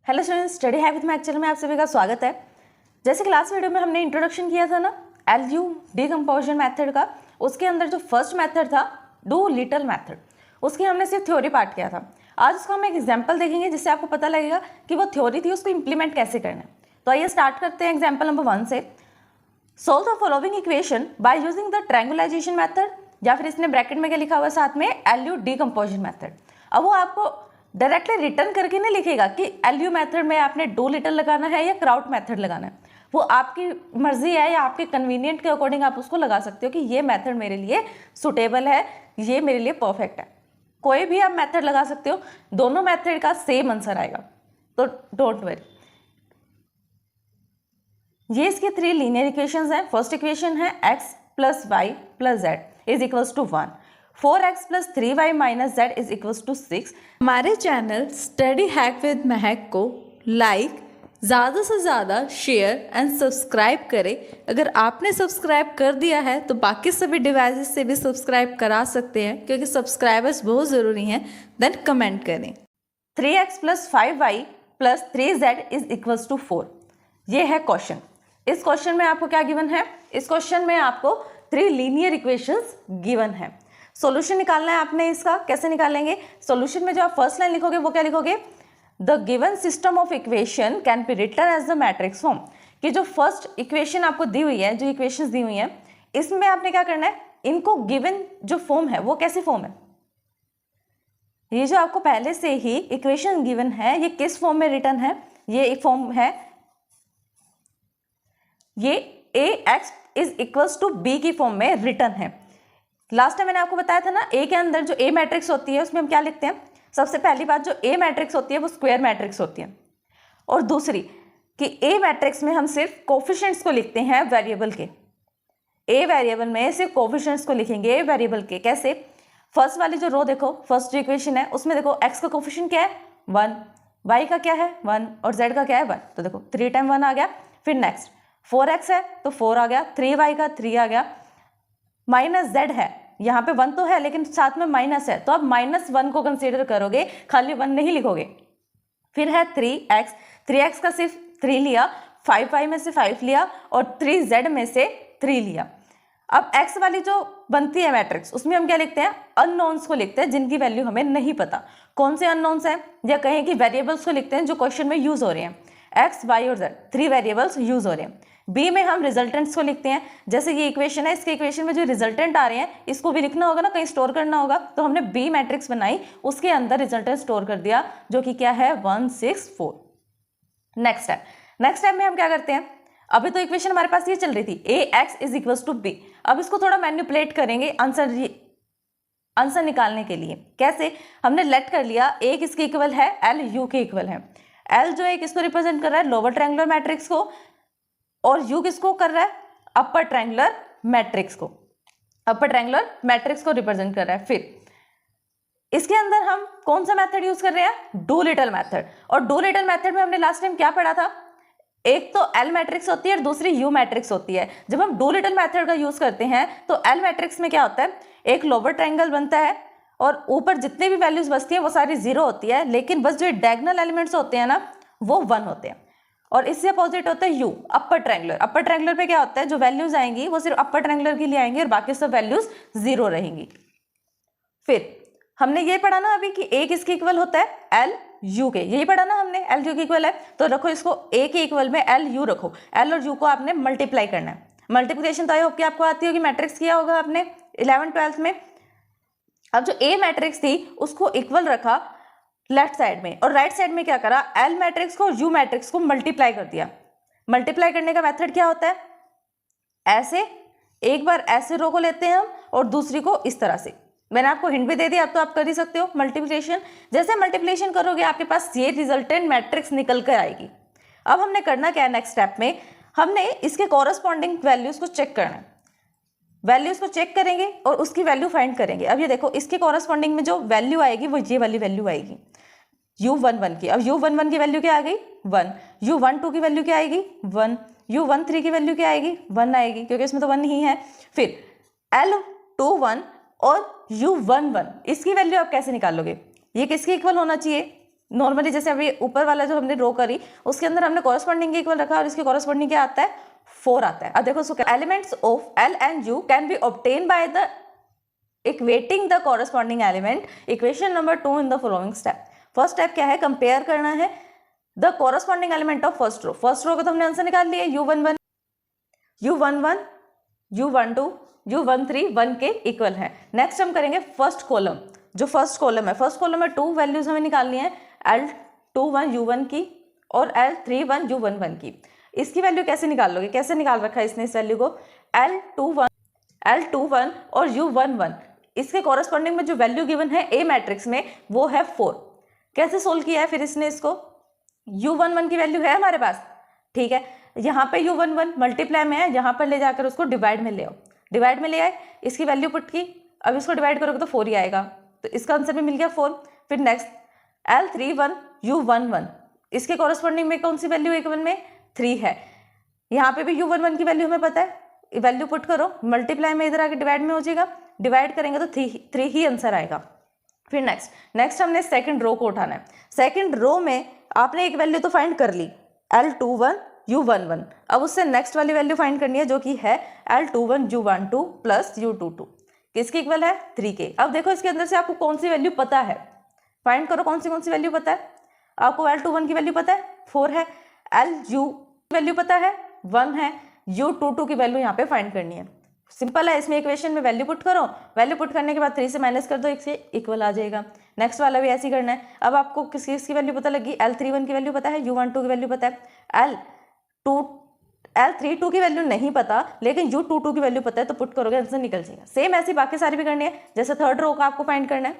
Hello students, study है with math channel में आप सभी का स्वागत है। जैसे कि लास्ट वीडियो में हमने इंट्रोडक्शन किया था ना एलयू डीकम्पोजिशन मेथड का, उसके अंदर जो फर्स्ट मेथड था डू लिटिल मेथड, उसकी हमने सिर्फ थ्योरी पार्ट किया था। आज उसका हम एक एग्जाम्पल देखेंगे जिससे आपको पता लगेगा कि वो थ्योरी थी उसको इंप्लीमेंट कैसे करना है। तो आइए स्टार्ट करते हैं एग्जाम्पल नंबर 1 से। Solve the following equation by using the triangularisation method, या फिर इसने ब्रैकेट में क्या लिखा हुआ है साथ में एलयू डीकम्पोजिशन मेथड। अब वो आपको डायरेक्टली रिटर्न करके नहीं लिखेगा कि एलयू मेथड में आपने डू लिटिल लगाना है या क्राउट मेथड लगाना है, वो आपकी मर्जी है या आपके कन्वीनियंट के अकॉर्डिंग आप उसको लगा सकते हो कि ये मेथड मेरे लिए सुटेबल है, ये मेरे लिए परफेक्ट है। कोई भी आप मेथड लगा सकते हो, दोनों मेथड का सेम आंसर आएगा, तो डोंट वरी। ये इसके 3 लीनियर इक्वेशंस हैं। फर्स्ट इक्वेशन है x + y + z = 1, 4x + 3y - z = 6। हमारे चैनल स्टडी हैक विद महक को लाइक, ज़्यादा से ज़्यादा शेयर एंड सब्सक्राइब करें। अगर आपने सब्सक्राइब कर दिया है तो बाकी सभी डिवाइसेस से भी सब्सक्राइब करा सकते हैं, क्योंकि सब्सक्राइबर्स बहुत ज़रूरी हैं। देन कमेंट करें। 3x + 5y + 3z = 4, ये है क्वेश्चन। इस क्वेश्चन में आपको क्या गिवन है? इस क्वेश्चन में आपको 3 लीनियर इक्वेशंस गिवन है। सॉल्यूशन निकालना है आपने इसका। कैसे निकालेंगे? सॉल्यूशन में जो आप फर्स्ट लाइन लिखोगे वो क्या लिखोगे? The given system of equation can be written as the matrix form. कि जो फर्स्ट इक्वेशन आपको दी हुई है, जो इक्वेशंस दी हुई हैं, इसमें आपने क्या करना है, इनको गिवन जो फॉर्म है वो कैसी फॉर्म है, ये जो आपको पहले से ही इक्वेशन गिवन है ये किस फॉर्म में रिटन है? ये एक फॉर्म है, ये ax = b की फॉर्म में रिटन है। लास्ट टाइम मैंने आपको बताया था ना, ए के अंदर जो ए मैट्रिक्स होती है उसमें हम क्या लिखते हैं? सबसे पहली बात, जो ए मैट्रिक्स होती है वो स्क्वायर मैट्रिक्स होती है, और दूसरी कि ए मैट्रिक्स में हम सिर्फ कोफिशिएंट्स को लिखते हैं वेरिएबल के। ए वेरिएबल में सिर्फ कोफिशिएंट्स को लिखेंगे वेरिएबल के। कैसे? फर्स्ट वाली जो रो देखो, फर्स्ट जो इक्वेशन है उसमें देखो एक्स का कोफिशिएंट क्या है? 1, वाई का क्या है? 1, और जेड का क्या है? 1। तो देखो 3 टाइम 1 आ गया। फिर नेक्स्ट 4x है तो 4 आ गया, 3y का 3 आ गया, -z है, यहाँ पे 1 तो है लेकिन साथ में माइनस है, तो आप -1 को कंसीडर करोगे, खाली 1 नहीं लिखोगे। फिर है 3x का सिर्फ 3 लिया, 5y में से 5 लिया, और 3z में से 3 लिया। अब x वाली जो बनती है मैट्रिक्स, उसमें हम क्या लिखते हैं? अननोन्स को लिखते हैं, जिनकी वैल्यू हमें नहीं पता। कौन से अननोन्स हैं? या कहें कि वेरिएबल्स को लिखते हैं जो क्वेश्चन में यूज हो रहे हैं। x, y और z 3 वेरिएबल्स यूज हो रहे हैं। बी में हम रिजल्टेंट्स को लिखते हैं। जैसे ये इक्वेशन है, इसके इक्वेशन में जो रिजल्टेंट आ रहे हैं इसको भी लिखना होगा ना, कहीं स्टोर करना होगा, तो हमने बी मैट्रिक्स बनाई, उसके अंदर रिजल्टेंट स्टोर कर दिया, जो कि क्या है? 1, 6, 4। नेक्स्ट टाइम में हम क्या करते हैं? अभी तो इक्वेशन हमारे पास ये चल रही थी ax = b। अब इसको थोड़ा मैनिपुलेट करेंगे आंसर निकालने के लिए। कैसे? हमने लेट कर लिया a किसके इक्वल है? l u के इक्वल है। l जो है किसको रिप्रेजेंट कर रहा है? लोअर ट्रायंगुलर मैट्रिक्स को, और u किसको कर रहा है? अपर ट्रायंगुलर मैट्रिक्स को। अपर ट्रायंगुलर मैट्रिक्स को रिप्रेजेंट कर रहा है। फिर इसके अंदर हम कौन सा मेथड यूज कर रहे हैं? Do little method. और डू लिटिल मेथड में हमने लास्ट टाइम क्या पढ़ा था? एक तो एल मैट्रिक्स होती है और दूसरी यू मैट्रिक्स होती है। जब हम डू लिटिल मेथड का यूज करते हैं तो एल मैट्रिक्स में क्या होता है? एक लोअर ट्रायंगल बनता है और ऊपर जितने भी वैल्यूज बचती हैं वो सारी 0 होती है, लेकिन बस जो डायगोनल एलिमेंट्स होते हैं ना वो 1 होते हैं। और इससे अपोजिट होता है you, upper triangular. Upper triangular पे क्या होता है? जो वैल्यूज आएंगी वो सिर्फ अपर ट्रायंगुलर के लिए आएंगी और बाकी सब वैल्यूज 0 रहेंगी। फिर हमने ये पढ़ा ना अभी कि a किसके इक्वल होता है? एल यू के। यही पढ़ा ना हमने, एल यू के इक्वल है, तो रखो इसको a के इक्वल में एल यू रखो। एल और यू को आपने मल्टीप्लाई करना है। मल्टीप्लिकेशन तो आई होप कि आपको आती होगी, मैट्रिक्स किया होगा आपने 11th 12th में। अब जो a मैट्रिक्स थी उसको इक्वल रखा लेफ्ट साइड में, और राइट साइड में क्या करा? एल मैट्रिक्स को यू मैट्रिक्स को मल्टीप्लाई कर दिया। मल्टीप्लाई करने का मेथड क्या होता है? ऐसे एक बार ऐसे रो को लेते हैं हम और दूसरी को इस तरह से। मैंने आपको हिंट भी दे दी, अब तो आप कर ही सकते हो मल्टीप्लिकेशन। जैसे मल्टीप्लिकेशन करोगे आपके पास ये रिजल्टेंट मैट्रिक्स निकल कर आएगी। अब हमने करना क्या है? नेक्स्ट स्टेप में हमने इसके कॉरस्पॉन्डिंग वैल्यूज को चेक करना है। वैल्यूज को चेक करेंगे और उसकी वैल्यू फाइंड करेंगे। अब ये देखो, इसके कॉरस्पॉन्डिंग में जो वैल्यू आएगी वो ये वाली वैल्यू आएगी u11 की। अब u11 की वैल्यू क्या आ गई? 1। u12 की वैल्यू क्या आएगी? 1। u13 की वैल्यू क्या आएगी? 1 आएगी, क्योंकि इसमें तो 1 ही है। फिर l21 और u11 इसकी वैल्यू आप कैसे निकालोगे? ये किसके इक्वल होना चाहिए? नॉर्मली जैसे अभी ऊपर वाला जो हमने रो करी उसके अंदर हमने कॉरस्पॉन्डिंग के इक्वल रखा और इसके कॉरस्पॉन्डिंग क्या आता है 4 आता है। अब देखो उसको elements of L and U can be obtain by the equating the corresponding element, equation number 2 in the following step. First step क्या है, कंपेयर करना है the corresponding element of first row. First row का तो हमने answer निकाल लिया u11 u11 u12 u13 1 के इक्वल है। नेक्स्ट हम करेंगे फर्स्ट कॉलम, जो फर्स्ट कॉलम है, फर्स्ट कॉलम में 2 वैल्यूज हमें निकालनी है L21 u1 की और L31 u11 की। इसकी वैल्यू कैसे निकाल लोगे, कैसे निकाल रखा है इसने इस वैल्यू को, L21 और u11 इसके कॉरस्पॉन्डिंग में जो वैल्यू गिवन है ए मैट्रिक्स में वो है 4। कैसे सोल्व किया है फिर इसने इसको, u11 की वैल्यू है हमारे पास, ठीक है, यहाँ पे u11 मल्टीप्लाई में है, यहाँ पर ले जाकर उसको डिवाइड में ले आओ, डिवाइड में ले आए, इसकी वैल्यू पुट की, अब इसको डिवाइड करोगे तो 4 ही आएगा, तो इसका आंसर भी मिल गया 4। फिर नेक्स्ट L31 u11 इसके कॉरस्पॉन्डिंग में कौन सी वैल्यू इक्वल में 3 है, यहाँ पे भी u11 की वैल्यू हमें पता है, वैल्यू पुट करो, मल्टीप्लाई में इधर आके डिवाइड में हो जाएगा, डिवाइड करेंगे तो 3 ही आंसर आएगा। फिर नेक्स्ट हमने सेकंड रो को उठाना है। सेकंड रो में आपने एक वैल्यू तो फाइंड कर ली L21 u11, अब उससे नेक्स्ट वाली वैल्यू फाइंड करनी है जो कि है L21 u12 प्लस u22, किसके इक्वल है 3 के। अब देखो इसके अंदर से आपको कौन सी वैल्यू पता है, फाइंड करो कौन सी वैल्यू पता है आपको। L21 की वैल्यू पता है 4 है, LU की वैल्यू पता है 1 है, u22 की वैल्यू यहाँ पे फाइंड करनी है। सिंपल है, इसमें इक्वेशन में वैल्यू पुट करो, वैल्यू पुट करने के बाद 3 से माइनस कर दो, 1 से इक्वल आ जाएगा। नेक्स्ट वाला भी ऐसे ही करना है। अब आपको किसकी वैल्यू पता लगी, L31 की वैल्यू पता है, u12 की वैल्यू पता है, L32 की वैल्यू नहीं पता लेकिन u22 की वैल्यू पता है, तो पुट करोगे आंसर निकल जाएगा। सेम ऐसी बाकी सारी भी करनी है, जैसे थर्ड रो का आपको फाइंड करना है,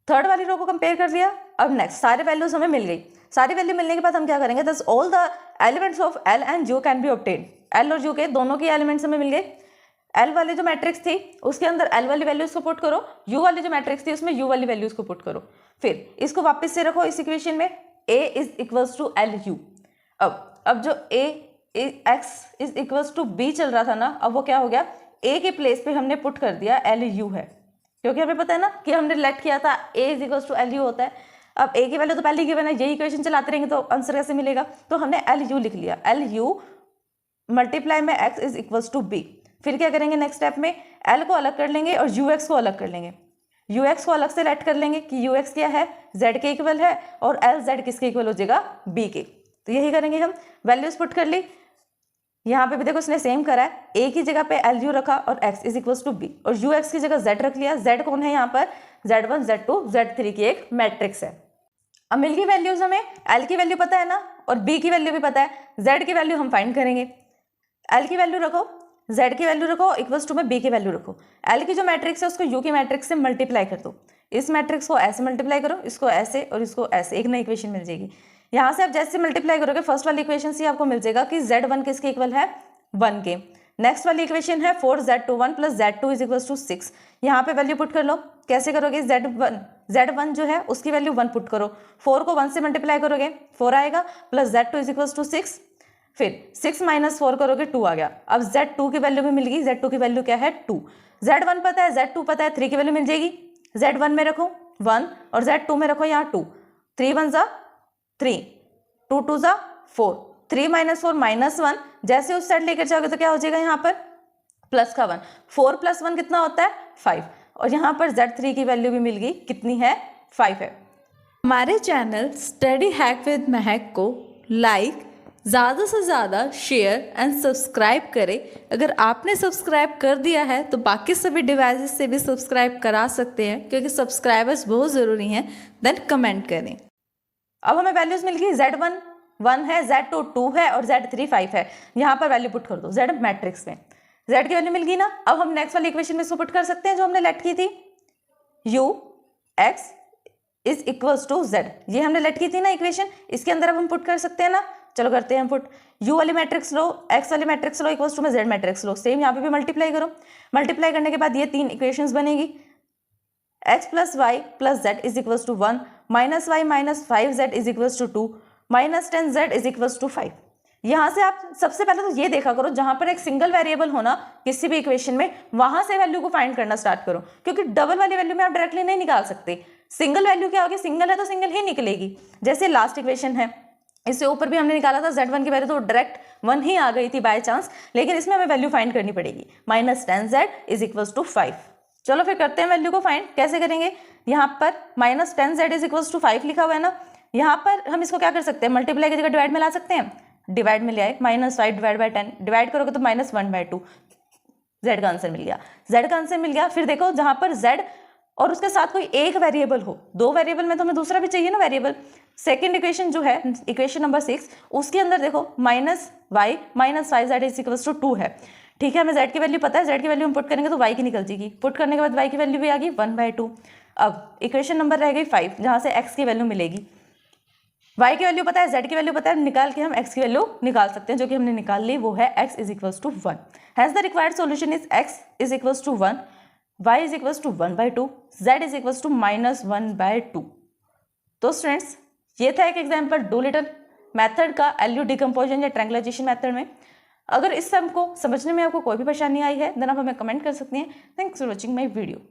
थर्ड वाली रो को कंपेयर कर लिया। अब नेक्स्ट सारे वैल्यूज हमें मिल गई, सारी वैल्यू मिलने के बाद हम क्या करेंगे, दस all the elements of L and U can be obtain. L और U के दोनों के एलिमेंट्स हमें मिल गए। L वाली जो मैट्रिक्स थी उसके अंदर L वाली वैल्यूज को पुट करो, U वाली जो मैट्रिक्स थी उसमें U वाली वैल्यूज को पुट करो, फिर इसको वापस से रखो इस इक्वेशन में, A is equals to LU। अब जो A x is equals to B चल रहा था ना, अब वो क्या हो गया, A के प्लेस पे हमने पुट कर दिया LU है, क्योंकि हमें पता है ना कि हमने लेट किया था A is equals to LU होता है। अब A की वैल्यू तो पहले गिवन है, यही इक्वेशन चलाते रहेंगे तो आंसर कैसे मिलेगा, तो हमने LU लिख लिया, LU मल्टीप्लाई में x is equals to B। फिर क्या करेंगे नेक्स्ट स्टेप में, L को अलग कर लेंगे और UX को अलग कर लेंगे, UX को अलग से लेट कर लेंगे कि UX क्या है Z के इक्वल है और LZ किसके इक्वल हो जाएगा B के। तो यही करेंगे हम, वैल्यूज पुट कर ली, यहाँ पे भी देखो उसने सेम करा है, A की जगह पे LU रखा और x is equals to B, और UX की जगह Z रख लिया। Z कौन है यहाँ पर, Z1 Z2 Z3 की एक मैट्रिक्स है। अब मिल गई वैल्यूज हमें, L की वैल्यू पता है ना और B की वैल्यू भी पता है, Z की वैल्यू हम फाइंड करेंगे। L की वैल्यू रखो, Z की वैल्यू रखो, इक्वल्स टू में B की वैल्यू रखो। L की जो मैट्रिक्स है उसको U की मैट्रिक्स से मल्टीप्लाई कर दो, इस मैट्रिक्स को ऐसे मल्टीप्लाई करो, इसको ऐसे और इसको ऐसे, एक नई इक्वेशन मिल जाएगी। यहाँ से आप जैसे मल्टीप्लाई करोगे फर्स्ट वाली इक्वेशन से आपको मिल जाएगा कि Z1 किसके इक्वल है 1 के। नेक्स्ट वाली इक्वेशन है 4Z21 plus Z2 is equals to 6, यहाँ पे वैल्यू पुट कर लो। कैसे करोगे, Z1 जो है उसकी वैल्यू 1 पुट करो, 4 को 1 से मल्टीप्लाई करोगे 4 आएगा, plus Z2 is equals to 6, फिर 6 माइनस 4 करोगे 2 आ गया। अब Z2 की वैल्यू भी मिल गई, Z2 की वैल्यू क्या है 2, Z1 पता है, Z2 पता है, 3 की वैल्यू मिल जाएगी, Z1 में रखो 1 और Z2 में रखो यहाँ 2, 3 1 जा 3, 2 2 जा 4, 3 माइनस 4 माइनस 1, जैसे उस साइड लेकर जाओगे तो क्या हो जाएगा यहाँ पर प्लस का 1, 4 प्लस 1 कितना होता है 5, और यहाँ पर Z3 की वैल्यू भी मिल गई, कितनी है 5 है। हमारे चैनल स्टडी हैक विद महक को लाइक, ज़्यादा से ज़्यादा शेयर एंड सब्सक्राइब करें। अगर आपने सब्सक्राइब कर दिया है तो बाकी सभी डिवाइसेस से भी सब्सक्राइब करा सकते हैं, क्योंकि सब्सक्राइबर्स बहुत ज़रूरी हैं। देन कमेंट करें। अब हमें वैल्यूज मिल गई, Z1 1 है, Z2 2 है और Z3 5 है। यहाँ पर वैल्यू पुट कर दो Z मैट्रिक्स में, Z की वैल्यू मिल गई ना। अब हम नेक्स्ट वाली इक्वेशन में इसको पुट कर सकते हैं जो हमने लेट की थी, UX is equals to Z, ये हमने लेट की थी ना इक्वेशन, इसके अंदर अब हम पुट कर सकते हैं ना। चलो करते हैं हम पुट, U वाली मैट्रिक्स लो, X वाली मैट्रिक्स लो, इक्वल्स टू में Z मैट्रिक्स लो, सेम यहाँ पे भी मल्टीप्लाई करो। मल्टीप्लाई करने के बाद ये 3 इक्वेशंस बनेगी, X plus y plus Z is equals to 1, minus y minus 5Z is equals to 2, minus 10Z is equals to 5। यहाँ से आप सबसे पहले तो ये देखा करो, जहाँ पर एक सिंगल वेरिएबल होना किसी भी इक्वेशन में, वहाँ से वैल्यू को फाइंड करना स्टार्ट करो, क्योंकि डबल वाली वैल्यू में आप डायरेक्टली नहीं निकाल सकते। सिंगल वैल्यू क्या होगी, सिंगल है तो सिंगल ही निकलेगी। जैसे लास्ट इक्वेशन है, इससे ऊपर भी हमने निकाला था Z1 की वैल्यू तो डायरेक्ट 1 ही आ गई थी बाय चांस, लेकिन इसमें हमें वैल्यू फाइंड करनी पड़ेगी। -10z is equals to 5। चलो फिर करते हैं वैल्यू को फाइंड। कैसे करेंगे, यहाँ पर -10z इज इक्वल्स टू 5 लिखा हुआ है ना, यहाँ पर हम इसको क्या कर सकते हैं, मल्टीप्लाई की जगह डिवाइड में ला सकते हैं। डिवाइड में ले आए, -5 डिवाइड बाई 10, डिवाइड करोगे तो -1/2, z का आंसर मिल गया। z का आंसर मिल गया। फिर देखो जहाँ पर z और उसके साथ कोई एक वेरिएबल हो, 2 वेरिएबल में तो हमें दूसरा भी चाहिए ना वेरिएबल। सेकंड इक्वेशन जो है, इक्वेशन नंबर 6, उसके अंदर देखो -y -5z is equals to 2 है। ठीक है, हमें z की वैल्यू पता है, z की वैल्यू हम पुट करेंगे तो y की निकल जाएगी। पुट करने के बाद y की वैल्यू भी आ गई 1/2। अब इक्वेशन नंबर रह गई 5, जहाँ से x की वैल्यू मिलेगी। y की वैल्यू पता है, z की वैल्यू पता है, निकाल के हम x की वैल्यू निकाल सकते हैं, जो कि हमने निकाल ली, वो है x is equals to 1। Has the required solution is x is equals to 1, y is equals to 1/2, z is equals to -1/2। तो स्टूडेंट्स, ये था एक एग्जाम्पल डूलिटल मेथड का एलयू डिकम्पोजिशन या ट्रायंगुलाइजेशन मेथड में। अगर इस सम को समझने में आपको कोई भी परेशानी आई है देन आप हमें कमेंट कर सकती हैं। Thanks for watching my video.